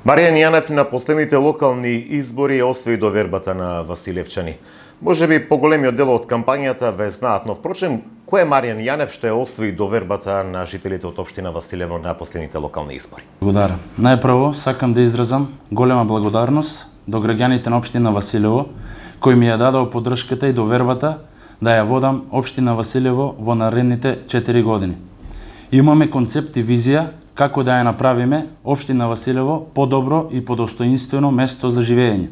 Маријан Јанев на последните локални избори освои довербата на Василевчани. Може би поголемиот дел од кампањата ве знаат, но впрочем, кој е Маријан Јанев што ја освои довербата на жителите од општина Василево на последните локални избори? Благодарам. Најпрво сакам да изразам голема благодарност до граѓаните на општина Василево, кои ми ја дадоа поддршката и довербата да ја водам општина Василево во наредните 4 години. Имаме концепт и визија како да ја направиме општина Василево подобро и подостоинствено место за живење.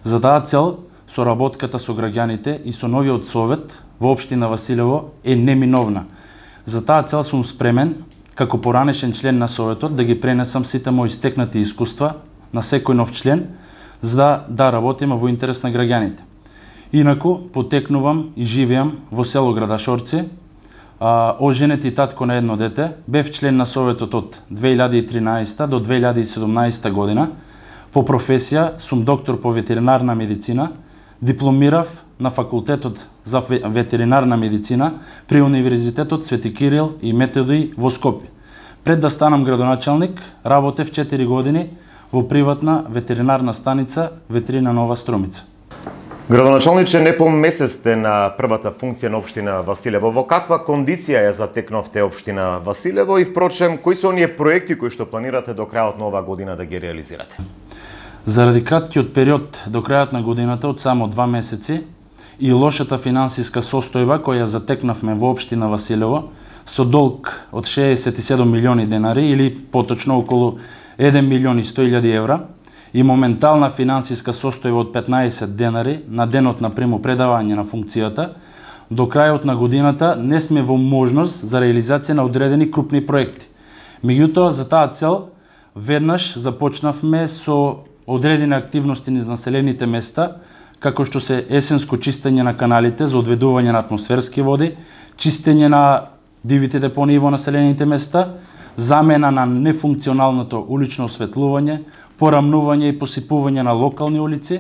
За таа цел, соработката со граѓаните и со новиот совет во општина Василево е неминовна. За таа цел сум спремен, како поранешен член на советот, да ги пренесам сите мои стекнати искуства на секој нов член, за да работиме во интерес на граѓаните. Инаку, потекнувам и живеам во село Градашорци, оженет и татко на едно дете, бев член на советот од 2013 до 2017 година. По професија сум доктор по ветеринарна медицина, дипломирав на факултетот за ветеринарна медицина при Универзитетот Свети Кирил и Методој во Скопје. Пред да станам градоначалник, работев 4 години во приватна ветеринарна станица Ветерина Нова Струмица. Градоначалниче, непол месец сте на првата функција на општина Василево. Во каква кондиција ја затекновте општина Василево и впрочем, кои се оние проекти кои што планирате до крајот на оваа година да ги реализирате? Заради краткиот период до крајот на годината од само 2 месеци и лошата финансиска состојба која затекнавме во општина Василево со долг од 67 милиони денари или поточно околу 1 милион и 100.000 евра, и моментална финансиска состојба од 15 денари на денот на примопредавање на функцијата, до крајот на годината не сме во можност за реализација на одредени крупни проекти. Меѓутоа, за таа цел, веднаш започнавме со одредени активности низ населените места, како што се есенско чистење на каналите за одведување на атмосферски води, чистење на дивите депонии во населените места, замена на нефункционалното улично осветлување, порамнување и посипување на локални улици.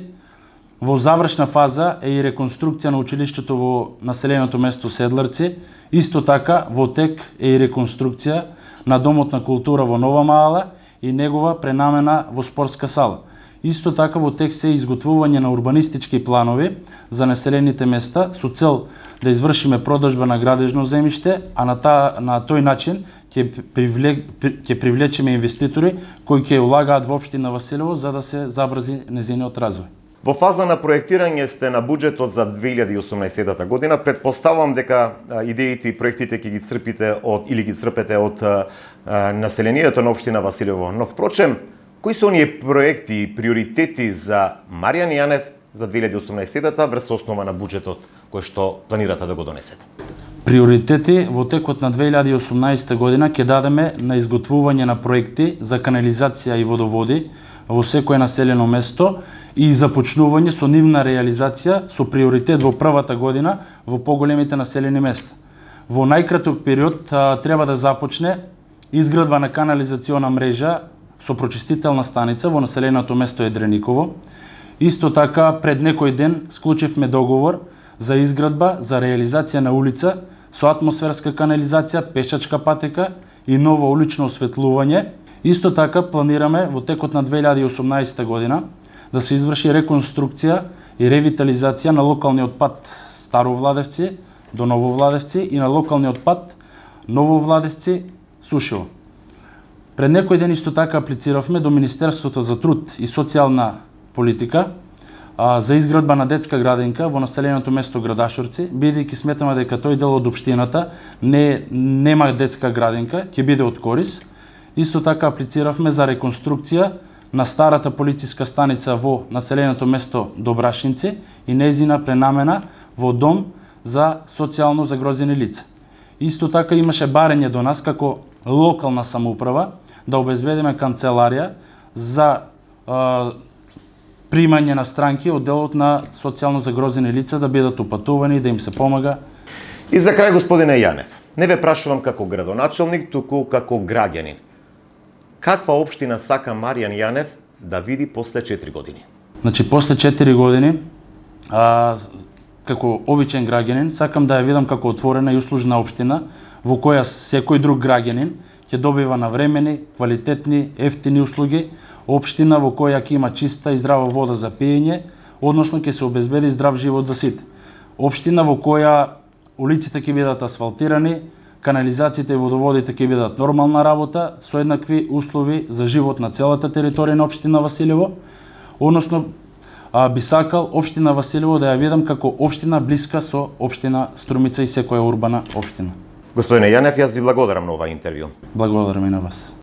Во завршна фаза е и реконструкција на училиштето во населеното место Седларци. Исто така во тек е и реконструкција на Домот на култура во Нова Маала и негова пренамена во спортска сала. Исто така во тек се изготвување на урбанистички планови за населените места со цел да извршиме продажба на градежно земјиште, а на тој начин ќе привлечеме инвеститори кои ќе улагаат во општина Василево за да се забрзи незиниот развој. Во фаза на проектирање сте на буџетот за 2018 година. Предпоставувам дека идеите и проектите ќе ги црпите или ги црпете од населението на општина Василево. Но впрочем, кои се оние проекти и приоритети за Маријан Јанев за 2018 врз основа на буџетот кој што планирате да го донесете? Приоритети во текот на 2018 година ќе дадеме на изготвување на проекти за канализација и водоводи во секое населено место и започнување со нивна реализација со приоритет во првата година во поголемите населени места. Во најкраток период треба да започне изградба на канализациона мрежа со прочистителна станица во населеното место Едрениково. Исто така, пред некој ден склучивме договор за изградба за реализација на улица со атмосферска канализација, пешачка патека и ново улично осветлување. Исто така планираме во текот на 2018 година да се изврши реконструкција и ревитализација на локалниот пат Старо Владевци до Ново Владевци и на локалниот пат Ново Владевци Сушево. Пред некој ден исто така аплициравме до Министерството за труд и социјална политика за изградба на детска градинка во населеното место Градашорци, бидејќи сметаме дека тој дел од општината нема детска градинка, ќе биде од корис. Исто така аплициравме за реконструкција на старата полициска станица во населеното место Добрашинци и нејзина пренамена во дом за социјално загрозени лица. Исто така имаше барење до нас како локална самоуправа да обезбедиме канцеларија за примање на странки од делот на социјално загрозени лица да бидат упатувани и да им се помага. И за крај, господине Јанев, не ве прашувам како градоначалник, туку како граѓанин. Каква општина сака Маријан Јанев да види после 4 години? Значи, после 4 години, како обичен граѓанин, сакам да ја видам како отворена и услужна општина во која секој друг граѓанин ќе добива навремени, квалитетни, ефтини услуги, општина во која ќе има чиста и здрава вода за пиење, односно ќе се обезбеди здрав живот за сите. Општина во која улиците ќе бидат асфалтирани, канализациите и водоводите ќе бидат нормална работа, со еднакви услови за живот на целата територија на општина Василево, односно би сакал општина Василево да ја видам како општина блиска со општина Струмица и секоја урбана општина. Господине Јанев, јас ви благодарам на ова интервју. Благодарам и на вас.